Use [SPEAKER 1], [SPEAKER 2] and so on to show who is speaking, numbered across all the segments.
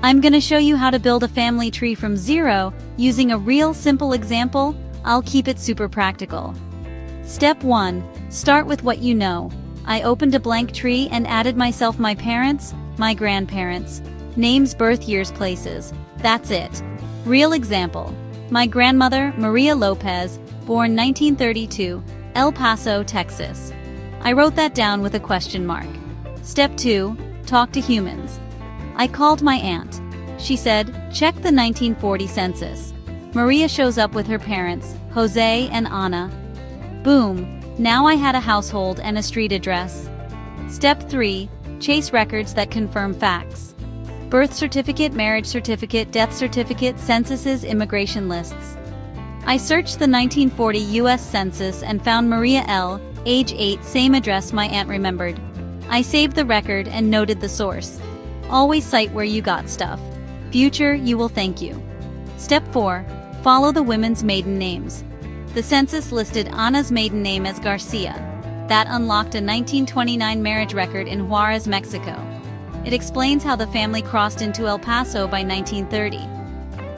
[SPEAKER 1] I'm gonna show you how to build a family tree from zero using a real simple example. I'll keep it super practical. Step 1. Start with what you know. I opened a blank tree and added myself my parents, my grandparents, names, birth years, places. That's it. Real example. My grandmother, Maria Lopez, born 1932, El Paso, Texas. I wrote that down with a question mark. Step 2. Talk to humans. I called my aunt. She said, check the 1940 census. Maria shows up with her parents, Jose and Ana. Boom, now I had a household and a street address. Step 3. Chase records that confirm facts. Birth certificate, marriage certificate, death certificate, censuses, immigration lists. I searched the 1940 U.S. Census and found Maria L., age 8, same address my aunt remembered. I saved the record and noted the source. Always cite where you got stuff. Future, you will thank you. Step 4. Follow the women's maiden names. The census listed Ana's maiden name as Garcia. That unlocked a 1929 marriage record in Juarez, Mexico. It explains how the family crossed into El Paso by 1930.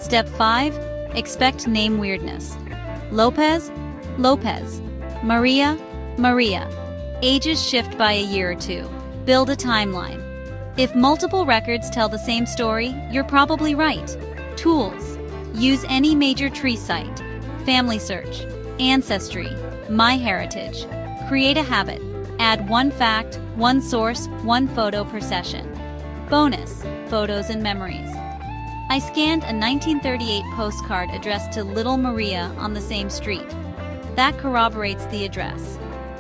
[SPEAKER 1] Step 5. Expect name weirdness. Lopez, Lopez. Maria, Maria. Ages shift by a year or two. Build a timeline. If multiple records tell the same story, you're probably right. Tools. Use any major tree site. Family search. Ancestry. MyHeritage. Create a habit. Add one fact, one source, one photo per session. Bonus. Photos and memories. I scanned a 1938 postcard addressed to Little Maria on the same street. That corroborates the address.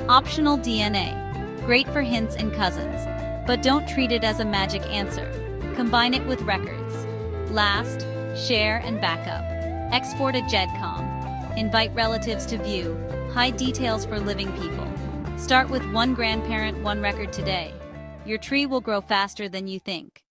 [SPEAKER 1] Optional DNA. Great for hints and cousins. But don't treat it as a magic answer. Combine it with records. Last, share and backup. Export to GEDCOM. Invite relatives to view. Hide details for living people. Start with one grandparent, one record today. Your tree will grow faster than you think.